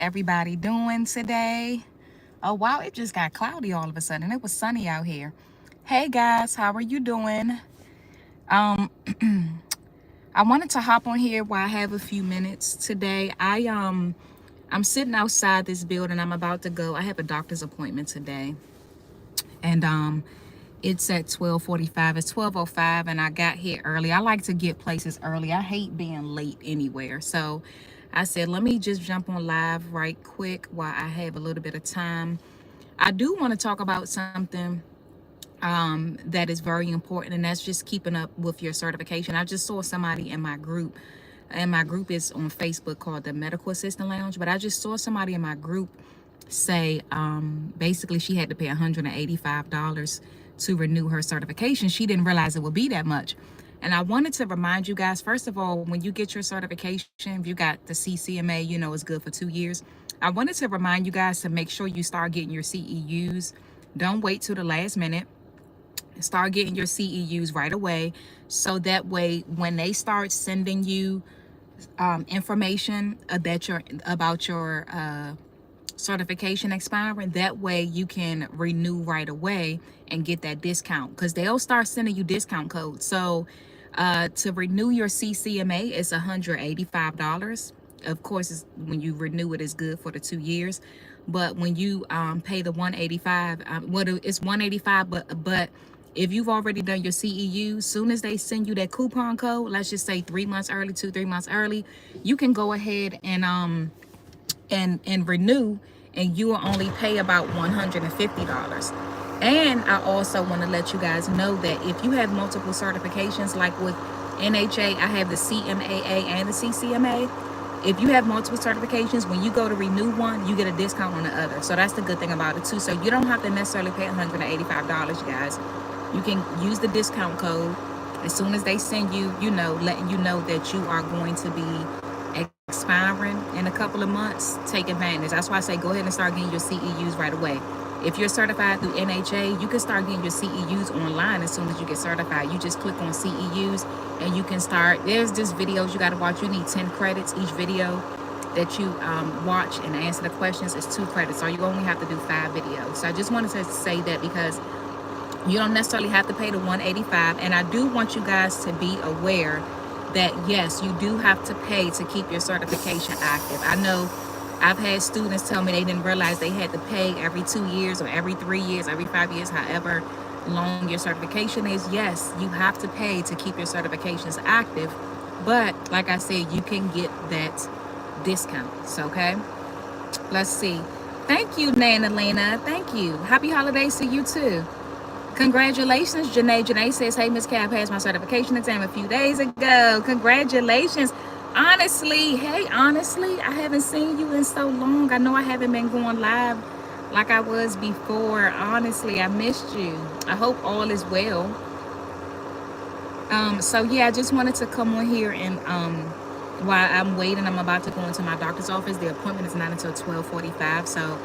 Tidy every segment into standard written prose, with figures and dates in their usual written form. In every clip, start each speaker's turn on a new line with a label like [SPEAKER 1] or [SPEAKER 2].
[SPEAKER 1] everybody doing today? Oh wow, it just got cloudy all of a sudden. It was sunny out here. Hey guys, how are you doing? Um I wanted to hop on here while I have a few minutes today. I'm sitting outside this building. I'm about to go. I have a doctor's appointment today. And it's at 12:45. It's 12:05 and I got here early. I like to get places early. I hate being late anywhere. So I said, let me just jump on live right quick while I have a little bit of time. I do want to talk about something that is very important, and that's just keeping up with your certification. I just saw somebody in my group, and my group is on Facebook called the Medical Assistant Lounge, but I just saw somebody in my group say basically she had to pay $185 to renew her certification. She didn't realize it would be that much. And I wanted to remind you guys, first of all, when you get your certification, if you got the CCMA, you know it's good for 2 years. I wanted to remind you guys to make sure you start getting your CEUs. Don't wait till the last minute. Start getting your CEUs right away, so that way when they start sending you information about your certification expiring, that way you can renew right away and get that discount, because they'll start sending you discount codes. So to renew your CCMA is $185. Of course, when you renew it, it's good for the 2 years. But when you pay the 185, it's 185, but if you've already done your CEU, soon as they send you that coupon code, let's just say 3 months early, 3 months early, you can go ahead and renew, and you will only pay about $150. And I also want to let you guys know that if you have multiple certifications, like with NHA, I have the CMAA and the CCMA. If you have multiple certifications, when you go to renew one, you get a discount on the other. So that's the good thing about it too. So you don't have to necessarily pay $185, you guys. You can use the discount code as soon as they send you, letting you know that you are going to be expiring in a couple of months. Take advantage. That's why I say go ahead and start getting your CEUs right away. If you're certified through NHA, you can start getting your CEUs online as soon as you get certified. You just click on CEUs and you can start. There's just videos you got to watch. You need 10 credits each video that you watch and answer the questions is 2 credits. So you only have to do 5 videos. So I just wanted to say that, because you don't necessarily have to pay the 185. And I do want you guys to be aware that yes, you do have to pay to keep your certification active. I know I've had students tell me they didn't realize they had to pay every 2 years or every 3 years, every 5 years, however long your certification is. Yes, you have to pay to keep your certifications active. But like I said, you can get that discount. So, okay, let's see. Thank you, Nana Lena. Thank you. Happy holidays to you too. Congratulations, Janae. Janae says, hey, Miss Cat, passed my certification exam a few days ago. Congratulations. Honestly, I haven't seen you in so long. I know I haven't been going live like I was before. Honestly, I missed you. I hope all is well. So yeah, I just wanted to come on here and while I'm waiting, I'm about to go into my doctor's office. The appointment is not until 12:45, so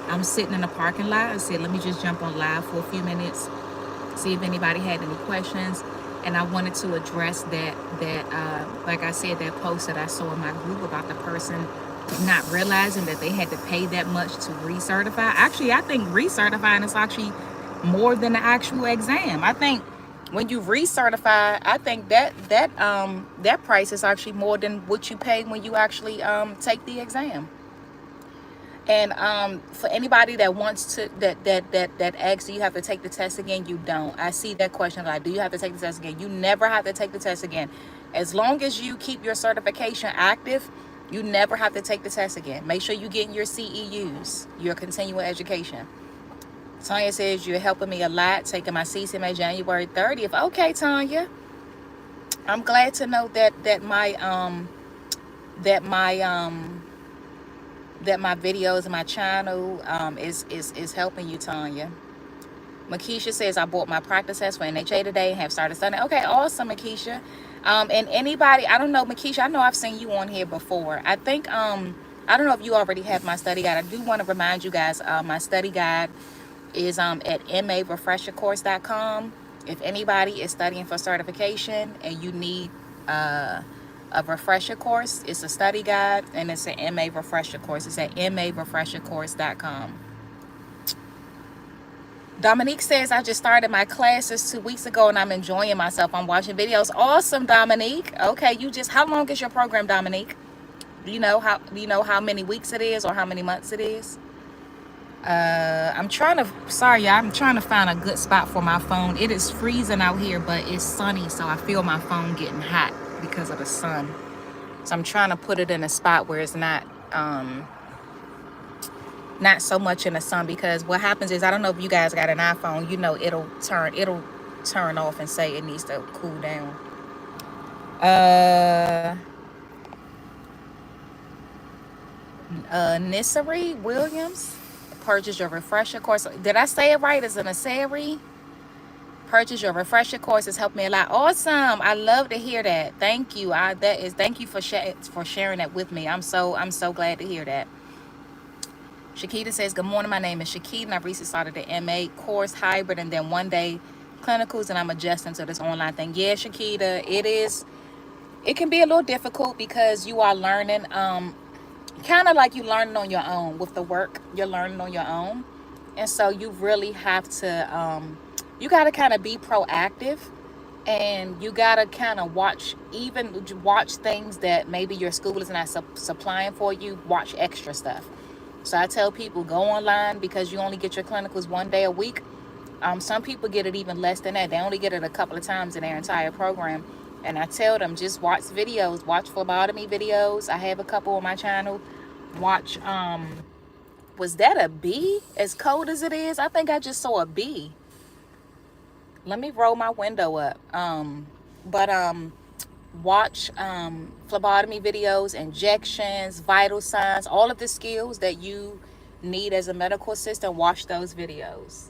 [SPEAKER 1] I'm sitting in the parking lot. I said, let me just jump on live for a few minutes, see if anybody had any questions. And I wanted to address that like I said, that post that I saw in my group about the person not realizing that they had to pay that much to recertify. Actually, I think recertifying is actually more than the actual exam. I think when you recertify, I think that price is actually more than what you pay when you actually take the exam. And for anybody that wants to that asks, do you have to take the test again? You don't. I see that question like, do you have to take the test again? You never have to take the test again. As long as you keep your certification active, you never have to take the test again. Make sure you're getting your CEUs, your continuing education. Tanya says, you're helping me a lot, taking my CCMA January 30th. Okay, Tanya. I'm glad to know that my videos and my channel is helping you, Tanya. Makisha says, I bought my practice test for NHA today and have started studying. Okay, awesome, Makisha. And anybody, I don't know, Makisha, I know I've seen you on here before. I think, I don't know if you already have my study guide. I do want to remind you guys, my study guide is at marefreshercourse.com. If anybody is studying for certification and you need a refresher course. It's a study guide, and it's an MA refresher course. It's at marefreshercourse.com. Dominique says, I just started my classes 2 weeks ago and I'm enjoying myself. I'm watching videos. Awesome, Dominique. Okay, how long is your program, Dominique? Do you know how many weeks it is or how many months it is? Sorry, y'all, I'm trying to find a good spot for my phone. It is freezing out here, but it's sunny, so I feel my phone getting hot because of the sun. So I'm trying to put it in a spot where it's not so much in the sun, because what happens is, I don't know if you guys got an iPhone, it'll turn off and say it needs to cool down. Nisari Williams, purchase your refresher course. Did I say it right? Is it Nisari? Purchase your refresher course has helped me a lot. Awesome. I love to hear that. Thank you. Thank you for sharing that with me. I'm so glad to hear that. Shakita says, good morning, my name is Shakita and I've recently started the MA course hybrid and then one day clinicals, and I'm adjusting to this online thing. Yeah, Shakita, it can be a little difficult because you are learning, kind of like you learning on your own with the work. You're learning on your own. And so you really have to, you got to kind of be proactive, and you got to kind of watch things that maybe your school is not supplying for you. Watch extra stuff. So I tell people, go online, because you only get your clinicals one day a week. Some people get it even less than that. They only get it a couple of times in their entire program. And I tell them, just watch videos. Watch phlebotomy videos. I have a couple on my channel. Watch, was that a bee? As cold as it is, I think I just saw a bee. Let me roll my window up. Watch phlebotomy videos, injections, vital signs, all of the skills that you need as a medical assistant. Watch those videos.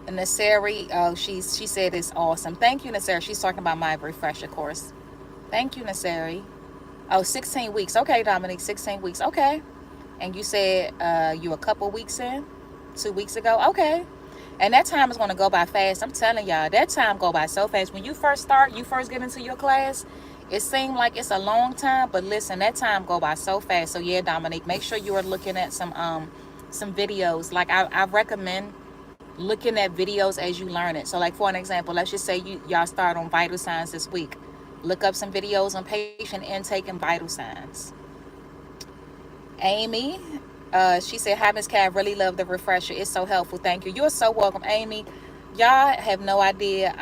[SPEAKER 1] Nasari, she said it's awesome. Thank you, Nasari. She's talking about my refresher course. Thank you, Nasari. Oh, 16 weeks. Okay, Dominique, 16 weeks. Okay. And you said you a couple weeks in, 2 weeks ago. Okay. And that time is going to go by fast. I'm telling y'all, that time go by so fast. When you first get into your class, it seemed like it's a long time. But listen, that time go by so fast. So yeah, Dominique, make sure you are looking at some videos. Like I recommend looking at videos as you learn it. So like, for an example, let's just say y'all start on vital signs this week. Look up some videos on patient intake and vital signs. Amy, she said, hi, Ms. Cat, really love the refresher. It's so helpful. Thank you. You're so welcome, Amy. Y'all have no idea.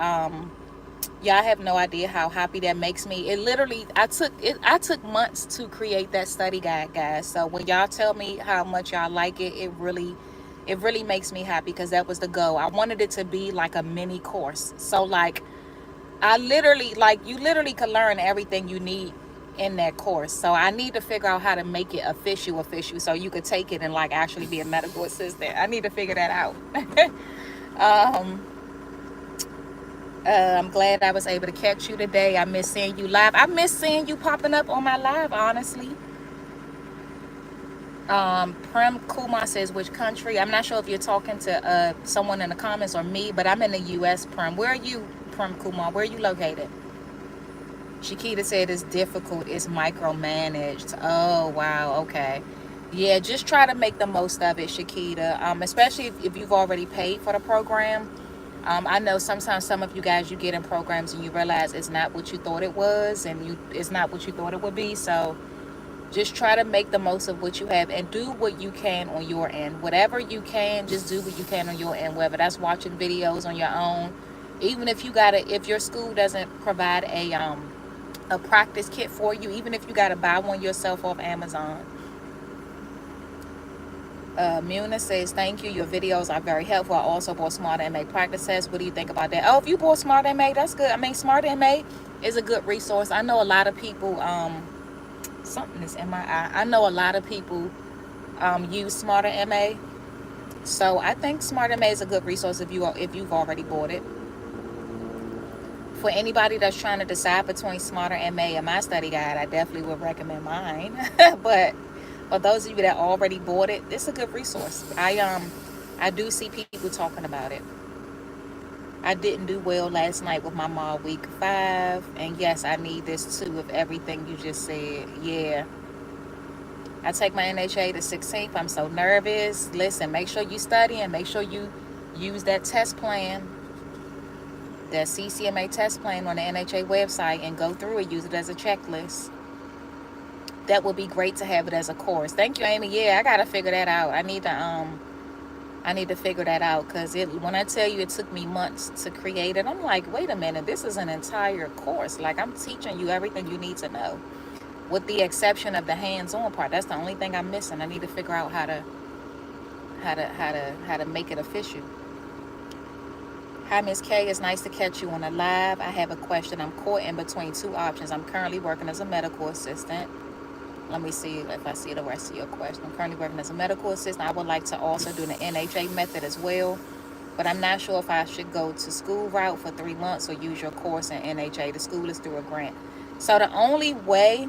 [SPEAKER 1] Y'all have no idea how happy that makes me. It literally, I took months to create that study guide, guys. So when y'all tell me how much y'all like it, it really makes me happy, because that was the goal. I wanted it to be like a mini course. So like, you literally could learn everything you need in that course. So I need to figure out how to make it official so you could take it and like actually be a medical assistant. I need to figure that out. I'm glad I was able to catch you today. I miss seeing you live. I miss seeing you popping up on my live, honestly. Prem Kumar says, which country? I'm not sure if you're talking to someone in the comments or me, but I'm in the US, Prem. Where are you, Prem Kumar? Where are you located? Shakita said it's difficult. It's micromanaged. Oh, wow. Okay. Yeah, just try to make the most of it, Shakita. Especially if you've already paid for the program. I know sometimes some of you guys, you get in programs and you realize it's not what you thought it was, and it's not what you thought it would be. So just try to make the most of what you have and do what you can on your end. Whatever you can, just do what you can on your end, whether that's watching videos on your own. Even if if your school doesn't provide a practice kit for you, even if you got to buy one yourself off Amazon. Muna says, thank you. Your videos are very helpful. I also bought Smart MA practice test. What do you think about that? Oh, if you bought Smart MA, that's good. I mean, Smart MA is a good resource. I know a lot of people, something is in my eye. I know a lot of people use Smarter MA. So I think Smarter MA is a good resource if you've already bought it. For anybody that's trying to decide between Smarter MA and my study guide, I definitely would recommend mine. But for those of you that already bought it, it's a good resource. I do see people talking about it. I didn't do well last night with my mom week 5. And yes, I need this too of everything you just said. Yeah. I take my NHA the 16th. I'm so nervous. Listen, make sure you study and make sure you use that test plan, that CCMA test plan on the NHA website, and go through it. Use it as a checklist. That would be great to have it as a course. Thank you, Amy. Yeah, I gotta figure that out. I need to figure that out, because when I tell you it took me months to create it, I'm like, wait a minute, this is an entire course. Like, I'm teaching you everything you need to know, with the exception of the hands-on part. That's the only thing I'm missing. I need to figure out how to make it official. Hi, Miss K. It's nice to catch you on a live. I have a question. I'm caught in between two options. I'm currently working as a medical assistant. Let me see if I see the rest of your question. I'm currently working as a medical assistant. I would like to also do the NHA method as well, but I'm not sure if I should go to school route for 3 months or use your course in NHA. The school is through a grant. So the only way,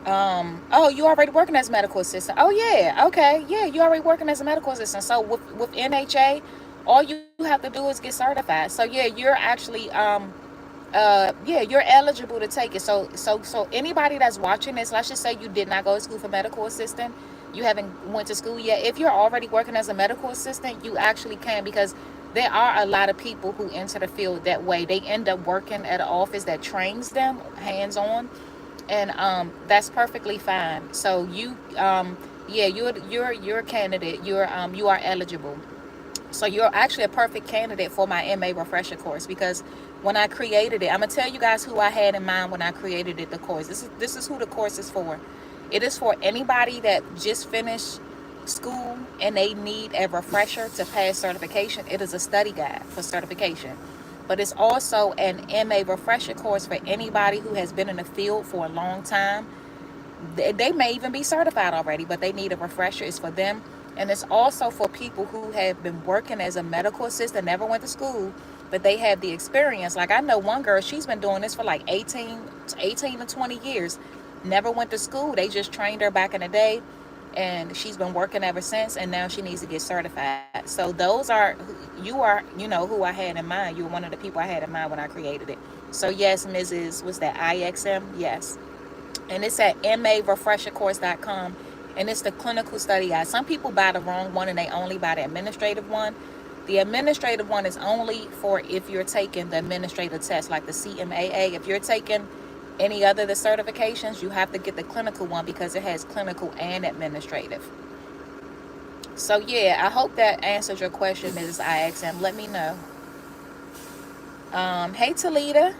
[SPEAKER 1] oh, you already working as a medical assistant. Oh yeah, okay, yeah, you already working as a medical assistant. So with NHA, all you have to do is get certified. So yeah, you're actually yeah, you're eligible to take it. So anybody that's watching this, let's just say you did not go to school for medical assistant, you haven't went to school yet. If you're already working as a medical assistant, you actually can, because there are a lot of people who enter the field that way. They end up working at an office that trains them hands on, and that's perfectly fine. So yeah, you're a candidate. You are eligible. So you're actually a perfect candidate for my MA refresher course, because when I created it, I'm gonna tell you guys who I had in mind when I created it. The course. This is who the course is for. It is for anybody that just finished school and they need a refresher to pass certification. It is a study guide for certification, but it's also an MA refresher course for anybody who has been in the field for a long time. They may even be certified already, but they need a refresher. It's for them. And it's also for people who have been working as a medical assistant, never went to school, but they have the experience. Like, I know one girl, she's been doing this for like 18 to 20 years, never went to school. They just trained her back in the day, and she's been working ever since, and now she needs to get certified. So those are, you are, who I had in mind. You were one of the people I had in mind when I created it. So yes, Mrs. What's that, IXM? Yes. And it's at marefreshercourse.com, and it's the clinical study guide. Some people buy the wrong one and they only buy the administrative one. The administrative one is only for if you're taking the administrative test, like the CMAA. If you're taking any other the certifications, you have to get the clinical one, because it has clinical and administrative. So yeah, I hope that answers your question, Mrs. IXM. Let me know. Hey, Talita,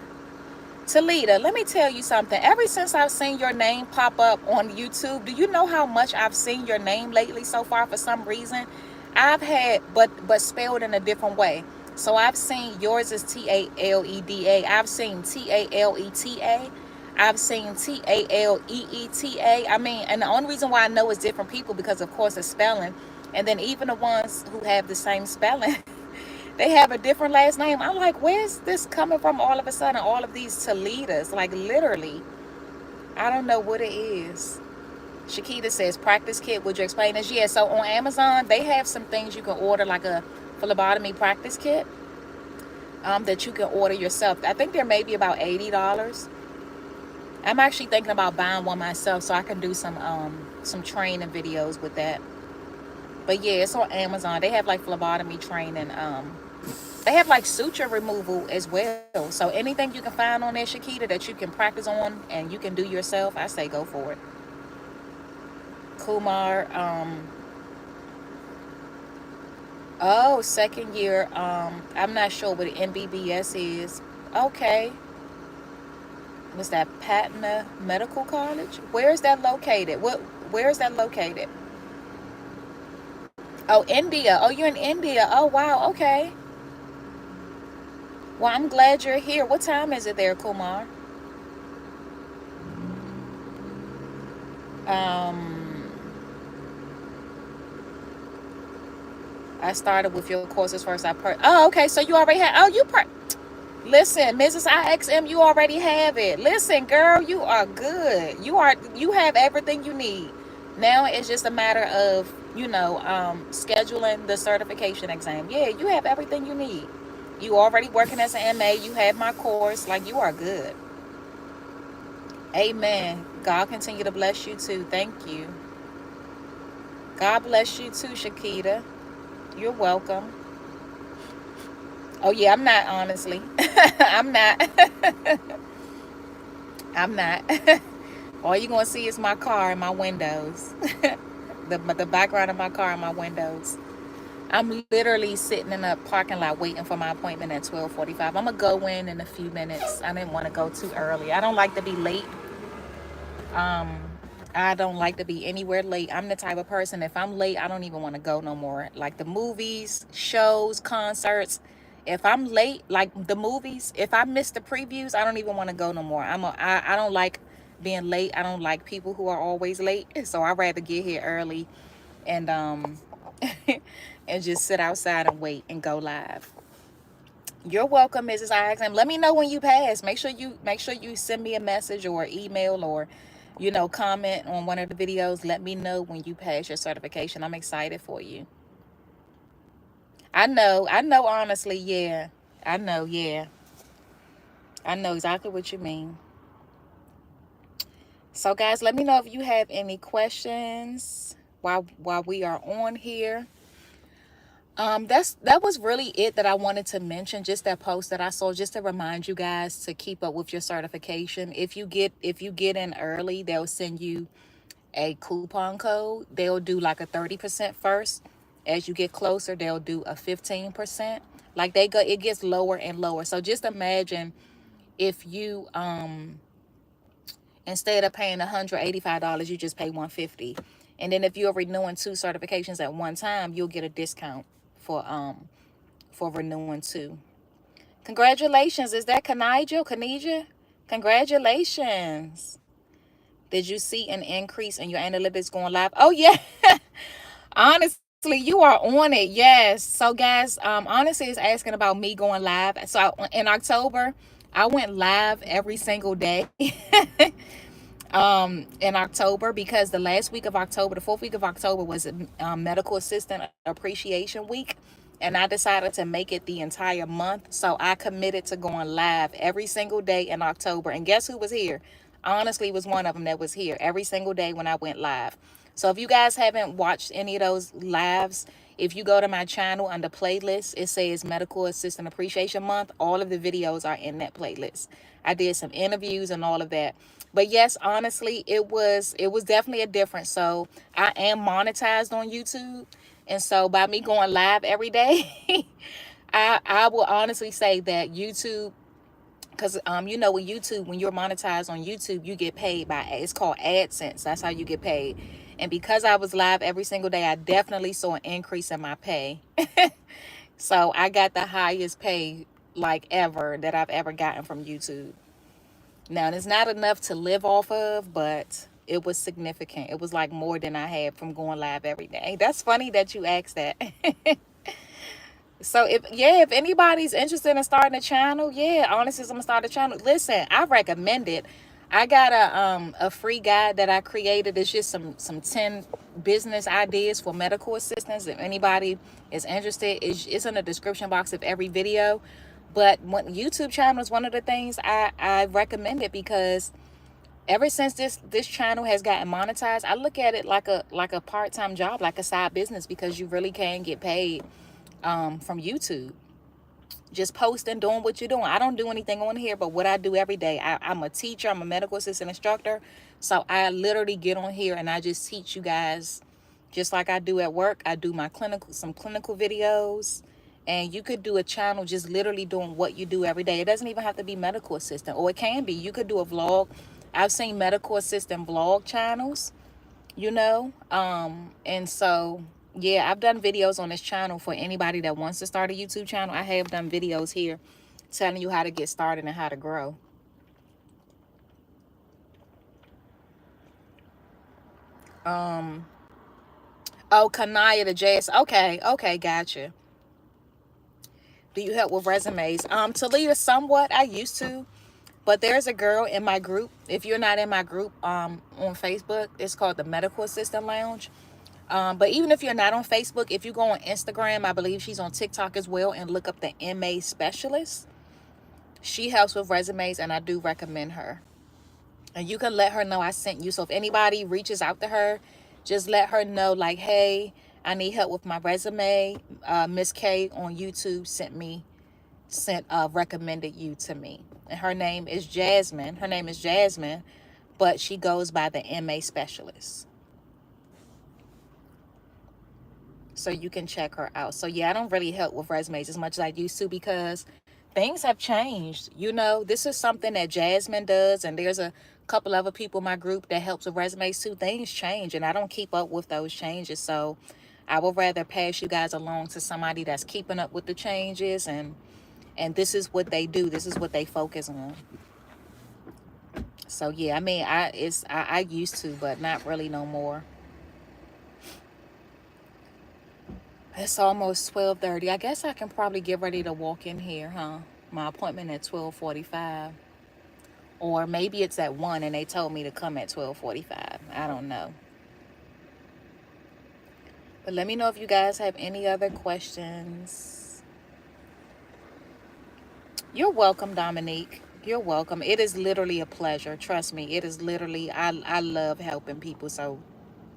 [SPEAKER 1] let me tell you something. Ever since I've seen your name pop up on YouTube, do you know how much I've seen your name lately so far? For some reason, I've had, but spelled in a different way. So I've seen yours is TALEDA. I've seen TALETA. I've seen TALEETA. I mean, and the only reason why I know it's different people, because of course it's spelling. And then even the ones who have the same spelling, they have a different last name. I'm like, where's this coming from all of a sudden? All of these Talitas, like literally, I don't know what it is. Shakita says, practice kit, would you explain this? Yeah, so on Amazon, they have some things you can order, like a phlebotomy practice kit, that you can order yourself. I think they're maybe about $80. I'm actually thinking about buying one myself, so I can do some training videos with that. But yeah, it's on Amazon. They have like phlebotomy training. They have like suture removal as well. So anything you can find on there, Shakita, that you can practice on and you can do yourself, I say go for it. Kumar, oh, second year. I'm not sure what MBBS is. Okay. What's that? Patna Medical College? Where is that located? Where is that located? Oh, India. Oh, you're in India. Oh, wow. Okay. Well, I'm glad you're here. What time is it there, Kumar? I started with your courses first. Oh, okay. So you already had. Listen, Mrs. IXM, you already have it. Listen, girl, you are good. You have everything you need. Now it's just a matter of, scheduling the certification exam. Yeah, you have everything you need. You already working as an MA. You have my course. Like, you are good. Amen. God continue to bless you too. Thank you. God bless you too, Shakita. You're welcome. Oh yeah, I'm not, honestly. I'm not. I'm not. All you're gonna see is my car and my windows. The background of my car and my windows. I'm literally sitting in a parking lot waiting for my appointment at 12:45. I'm gonna go in a few minutes. I didn't want to go too early. I don't like to be late. Um, I don't like to be anywhere late. I'm the type of person, if I'm late, I don't even want to go no more. Like the movies, shows, concerts. If I'm late, like the movies, if I miss the previews, I don't even want to go no more. I don't like being late. I don't like people who are always late. So I'd rather get here early and and just sit outside and wait and go live. You're welcome, Mrs. Isaacson. Let me know when you pass. Make sure you send me a message or email or, comment on one of the videos. Let me know when you pass your certification. I'm excited for you. I know honestly, yeah. I know, yeah. I know exactly what you mean. So guys, let me know if you have any questions while we are on here. That was really it that I wanted to mention, just that post that I saw, just to remind you guys to keep up with your certification. If you get in early, they'll send you a coupon code. They'll do like a 30% first. As you get closer, they'll do a 15%. Like it gets lower and lower. So just imagine if you instead of paying $185, you just pay $150. And then if you're renewing 2 certifications at one time, you'll get a discount for renewing 2. Congratulations. Is that Kanija? Congratulations. Did you see an increase in your analytics going live? Oh yeah. Honestly, you are on it. Yes. So guys, honestly is asking about me going live. So in October, I went live every single day. In October, because the last week of October, the 4th week of October was medical assistant appreciation week, and I decided to make it the entire month. So I committed to going live every single day in October. And guess who was here? Honestly, was one of them that was here every single day when I went live. So if you guys haven't watched any of those lives, if you go to my channel under playlist, it says Medical Assistant Appreciation Month. All of the videos are in that playlist. I did some interviews and all of that. But yes, honestly, it was definitely a difference. So I am monetized on YouTube. And so by me going live every day, I will honestly say that YouTube, because with YouTube, when you're monetized on YouTube, you get paid by, it's called AdSense. That's how you get paid. And because I was live every single day, I definitely saw an increase in my pay. So I got the highest pay like ever that I've ever gotten from YouTube. Now, it's not enough to live off of, but it was significant. It was like more than I had from going live every day. That's funny that you asked that. So if anybody's interested in starting a channel, yeah, honestly, I'm gonna start a channel. Listen, I recommend it. I got a free guide that I created. It's just some 10 business ideas for medical assistants. If anybody is interested, it's in the description box of every video. But YouTube channel is one of the things I recommend it, because ever since this channel has gotten monetized, I look at it like a part-time job, like a side business, because you really can get paid from YouTube. Just posting, doing what you're doing. I don't do anything on here but what I do every day. I'm a teacher. I'm a medical assistant instructor. So I literally get on here and I just teach you guys just like I do at work. I do some clinical videos. And you could do a channel just literally doing what you do every day. It doesn't even have to be medical assistant, or it can be. You could do a vlog. I've seen medical assistant vlog channels, and so yeah, I've done videos on this channel for anybody that wants to start a YouTube channel. I have done videos here telling you how to get started and how to grow. Oh, Kanaya the Jazz. Okay, gotcha. Do you help with resumes? Talita, somewhat. I used to, but there's a girl in my group. If you're not in my group, on Facebook, it's called the Medical Assistant Lounge. But even if you're not on Facebook, if you go on Instagram, I believe she's on TikTok as well, and look up the MA specialist. She helps with resumes, and I do recommend her. And you can let her know I sent you. So if anybody reaches out to her, just let her know, like, hey, I need help with my resume. Miss K on YouTube recommended you to me. And her name is Jasmine. Her name is Jasmine, but she goes by the MA specialist. So you can check her out. So yeah, I don't really help with resumes as much as I used to, because things have changed. You know, this is something that Jasmine does, and there's a couple other people in my group that helps with resumes too. Things change, and I don't keep up with those changes. So I would rather pass you guys along to somebody that's keeping up with the changes, and this is what they do. This is what they focus on. So yeah, I mean, I used to, but not really no more. It's almost 12:30. I guess I can probably get ready to walk in here, huh? My appointment at 12:45. Or maybe it's at 1 and they told me to come at 12:45. I don't know. But let me know if you guys have any other questions. You're welcome, Dominique. You're welcome. It is literally a pleasure. Trust me. It is literally, I love helping people. So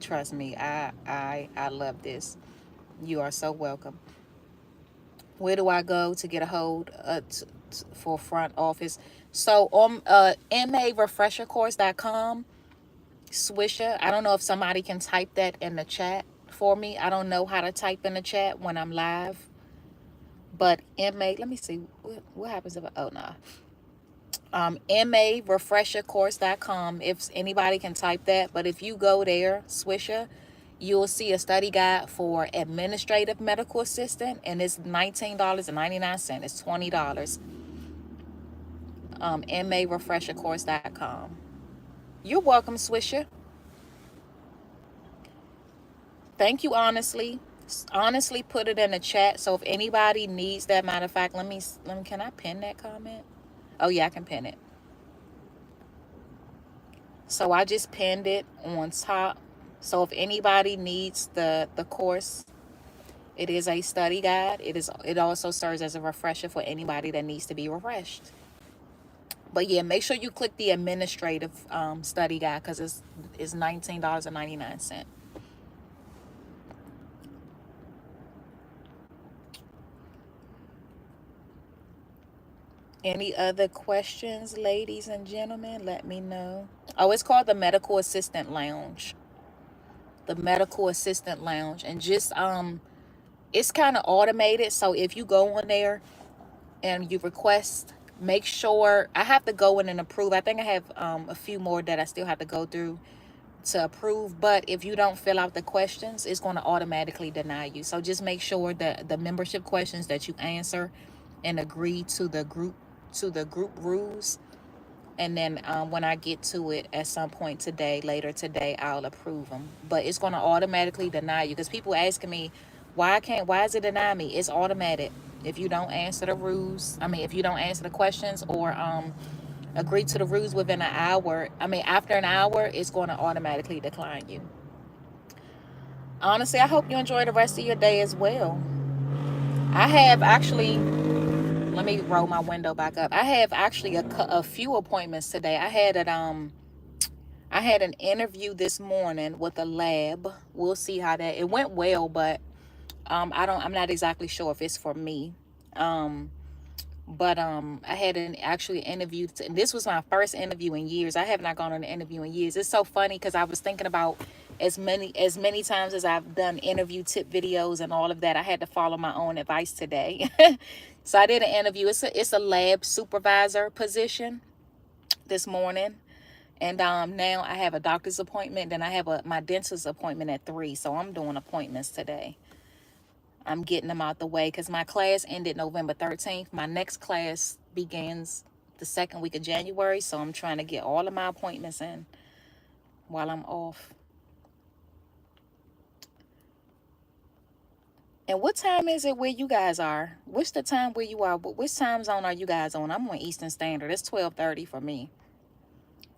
[SPEAKER 1] trust me, I love this. You are so welcome. Where do I go to get a hold for front office? So on marefreshercourse.com, Swisher. I don't know if somebody can type that in the chat for me. I don't know how to type in the chat when I'm live. But let me see what happens if oh no. marefreshercourse.com, if anybody can type that. But if you go there, Swisher, you'll see a study guide for administrative medical assistant, and it's $19.99. It's $20. marefreshercourse.com. You're welcome, Swisher. Thank you, honestly. Honestly, put it in the chat. So if anybody needs that, matter of fact, let me can I pin that comment? Oh yeah, I can pin it. So I just pinned it on top. So if anybody needs the course, it is a study guide. It also serves as a refresher for anybody that needs to be refreshed. But yeah, make sure you click the administrative study guide, because it's $19.99. Any other questions, ladies and gentlemen? Let me know. Oh, it's called the Medical Assistant Lounge. The Medical Assistant Lounge. And just it's kind of automated. So if you go on there and you request, make sure, I have to go in and approve. I think I have a few more that I still have to go through to approve. But if you don't fill out the questions, it's going to automatically deny you. So just make sure that the membership questions that you answer and agree to the group rules, and then when I get to it at some point later today, I'll approve them. But it's going to automatically deny you, because people asking me, why is it deny me? It's automatic. If you don't answer the rules, if you don't answer the questions or agree to the rules within an hour, after an hour, it's going to automatically decline you. Honestly, I hope you enjoy the rest of your day as well. I have actually, let me roll my window back up. I have actually a few appointments today. I had an interview this morning with a lab. We'll see how that, it went well, but I'm not exactly sure if it's for me. But I had an actually interview, and this was my first interview in years. I have not gone on an interview in years. It's so funny, because I was thinking about as many times as I've done interview tip videos and all of that, I had to follow my own advice today. So I did an interview. It's a lab supervisor position this morning. And now I have a doctor's appointment. Then I have my dentist's appointment at 3. So I'm doing appointments today. I'm getting them out the way, because my class ended November 13th. My next class begins the second week of January. So I'm trying to get all of my appointments in while I'm off. And what time is it where you guys are? What's the time where you are? Which time zone are you guys on? I'm on Eastern Standard. It's 12:30 for me.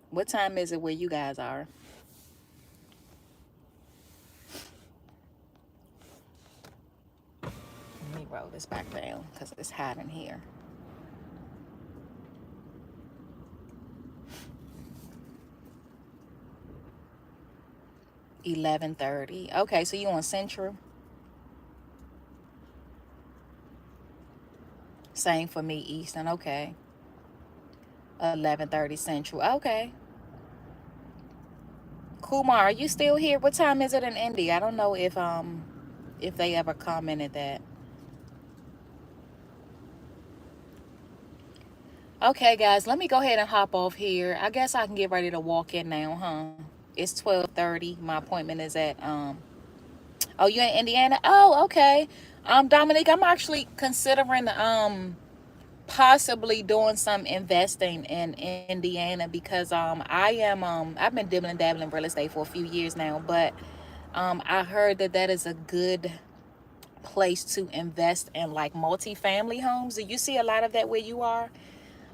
[SPEAKER 1] What time is it where you guys are? roll this back down because it's hot in here. 11:30. Okay, so you on Central? Same for me, Eastern. Okay. 11:30 Central. Okay. Kumar, are you still here? What time is it in Indy? I don't know if they ever commented that. Okay, guys, let me go ahead and hop off here. I guess I can get ready to walk in now, huh? It's 12:30. My appointment is at oh, you in Indiana? Oh, okay. Dominique, I'm actually considering possibly doing some investing in Indiana because I've been dibbling dabbling in real estate for a few years now, but I heard that is a good place to invest in, like multifamily homes. Do you see a lot of that where you are?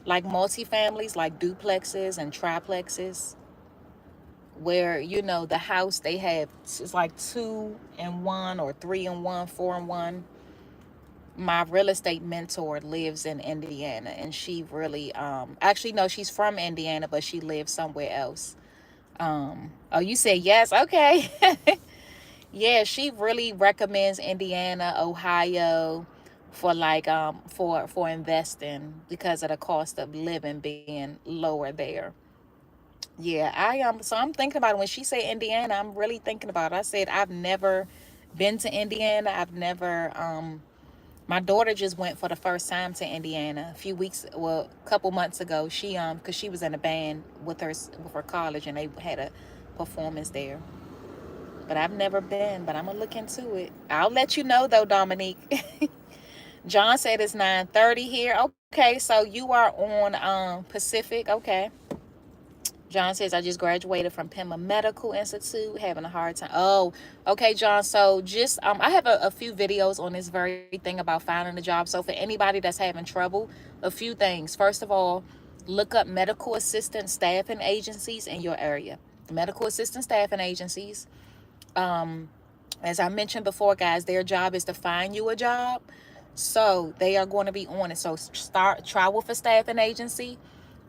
[SPEAKER 1] Like multifamilies, like duplexes and triplexes, where the house they have it's like 2-in-1 or 3-in-1, 4-in-1. My real estate mentor lives in Indiana, and she really actually no, she's from Indiana, but she lives somewhere else. Oh, you said yes. Okay. Yeah, she really recommends Indiana, Ohio for like for investing because of the cost of living being lower there. Yeah, so I'm thinking about it. When she said Indiana, I'm really thinking about it. I said I've never been to Indiana. I've never my daughter just went for the first time to Indiana a few weeks, well, a couple months ago. She because she was in a band with her college, and they had a performance there. But I've never been, but I'm gonna look into it. I'll let you know though, Dominique. John said it's 9:30 here. Okay, so you are on Pacific. Okay. John says, I just graduated from Pima Medical Institute, having a hard time. Oh, okay, John. So just, I have a few videos on this very thing about finding a job. So for anybody that's having trouble, a few things. First of all, look up medical assistant staffing agencies in your area. Medical assistant staffing agencies. As I mentioned before, guys, their job is to find you a job. So they are going to be on it. So try with a staffing agency.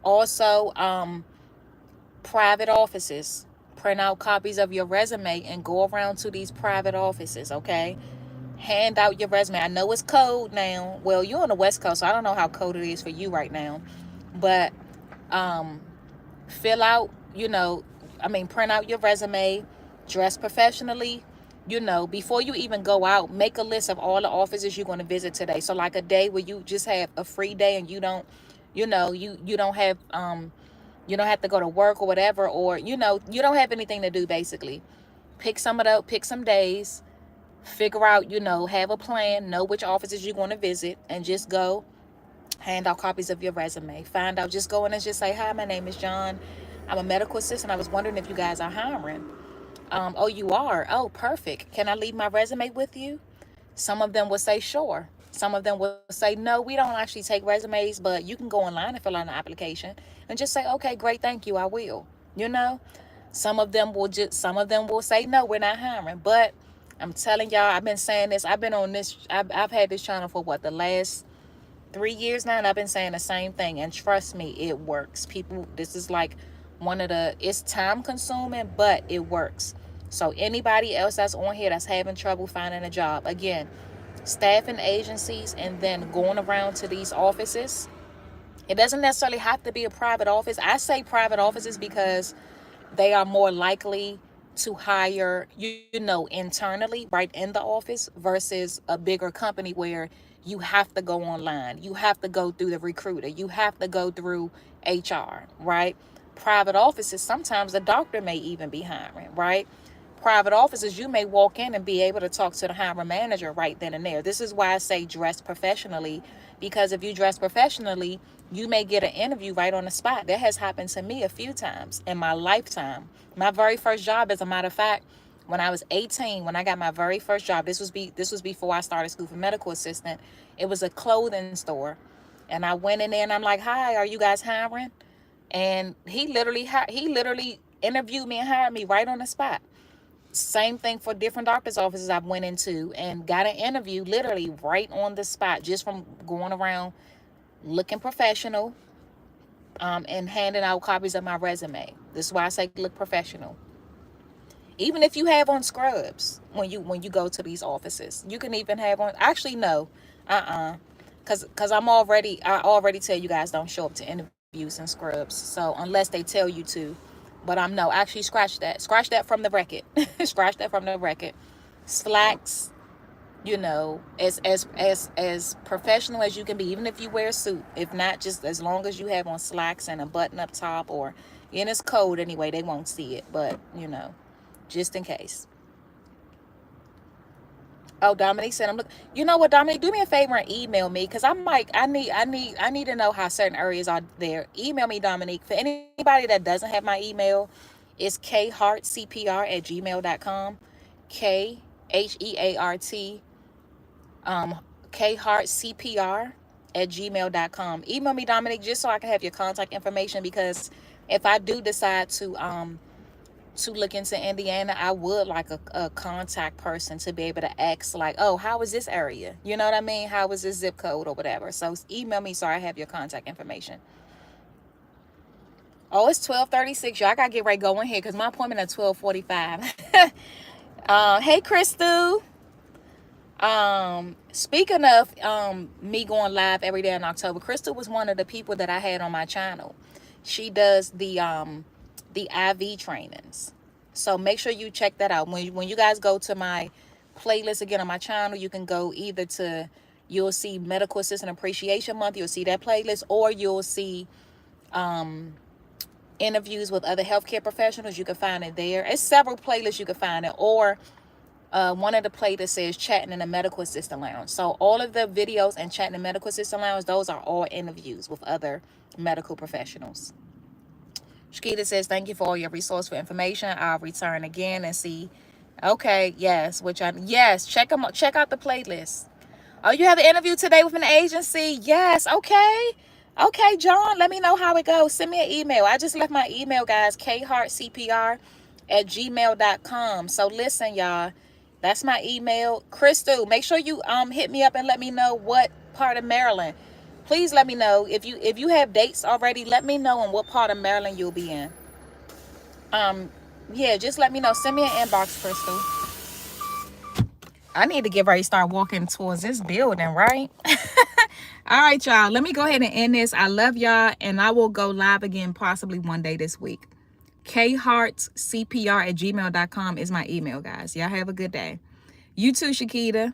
[SPEAKER 1] Also, private offices. Print out copies of your resume and go around to these private offices, okay? Hand out your resume. I know it's cold now. Well, you're on the West Coast, so I don't know how cold it is for you right now. But fill out, print out your resume, dress professionally. Before you even go out, make a list of all the offices you're going to visit today. So like a day where you just have a free day and you don't, you don't have you don't have to go to work or whatever, or you don't have anything to do. Basically, pick some days, figure out, have a plan, know which offices you're going to visit, and just go. Hand out copies of your resume. Find out, just go in and just say, hi, my name is John. I'm a medical assistant. I was wondering if you guys are hiring. Oh, you are? Oh, perfect. Can I leave my resume with you? Some of them will say sure. Some of them will say no, we don't actually take resumes, but you can go online and fill out an application and just say, okay, great, thank you, I will. Some of them will say no, we're not hiring. But I'm telling y'all, I've been saying this. I've been on this. I've had this channel for the last 3 years now, and I've been saying the same thing. And trust me, it works. People, this is like it's time consuming, but it works. So anybody else that's on here that's having trouble finding a job, again, staffing agencies and then going around to these offices. It doesn't necessarily have to be a private office. I say private offices because they are more likely to hire, internally right in the office versus a bigger company where you have to go online. You have to go through the recruiter. You have to go through HR, right? Private offices, sometimes the doctor may even be hiring, right? Private offices, you may walk in and be able to talk to the hiring manager right then and there. This is why I say dress professionally, because if you dress professionally, you may get an interview right on the spot. That has happened to me a few times in my lifetime. My very first job, as a matter of fact, when I was 18, when I got my very first job, this was before I started school for medical assistant. It was a clothing store, and I went in there and I'm like, "Hi, are you guys hiring?" And he literally interviewed me and hired me right on the spot. Same thing for different doctor's offices I've went into and got an interview literally right on the spot, just from going around looking professional, and handing out copies of my resume. This is why I say look professional. Even if you have on scrubs when you go to these offices, you can even have on. Actually, no, because I already tell you guys don't show up to interviews in scrubs. So unless they tell you to, but I'm no. Actually, scratch that from the record. Scratch that from the record. Slacks, as professional as you can be, even if you wear a suit. If not, just as long as you have on slacks and a button up top, or and it's cold anyway, they won't see it, but just in case. Oh, Dominique said, "I'm look. You know what, Dominique? Do me a favor and email me, because I need to know how certain areas are there. Email me, Dominique. For anybody that doesn't have my email, it's kheart@gmail.com. KHEART kheartcpr@gmail.com. Email me, Dominique, just so I can have your contact information, because if I do decide to look into Indiana, I would like a contact person to be able to ask, like, oh, how is this area? You know what I mean? How is this zip code or whatever? So email me so I have your contact information. Oh, it's 12:36. Y'all gotta get right going here because my appointment at 12:45. Hey, Crystal. Speaking of me going live every day in October, Crystal was one of the people that I had on my channel. She does the IV trainings, so make sure you check that out. When you guys go to my playlist again on my channel, you can go either to, you'll see Medical Assistant Appreciation Month, you'll see that playlist, or you'll see interviews with other healthcare professionals. You can find it there. It's several playlists you can find it, or one of the playlists says Chatting in the Medical Assistant Lounge. So all of the videos and Chatting in the Medical Assistant Lounge, those are all interviews with other medical professionals. Shakita says, thank you for all your resourceful information. I'll return again and see. Okay, yes, yes, check out the playlist. Oh, you have an interview today with an agency? Yes, okay. Okay, John, let me know how it goes. Send me an email. I just left my email, guys, kheartcpr@gmail.com. So listen, y'all, that's my email. Crystal, make sure you hit me up and let me know what part of Maryland. Please let me know if you have dates already. Let me know in what part of Maryland you'll be in. Yeah, just let me know. Send me an inbox, Crystal. I need to get ready to start walking towards this building, right? All right, y'all. Let me go ahead and end this. I love y'all, and I will go live again possibly one day this week. kheartcpr@gmail.com is my email, guys. Y'all have a good day. You too, Shakita.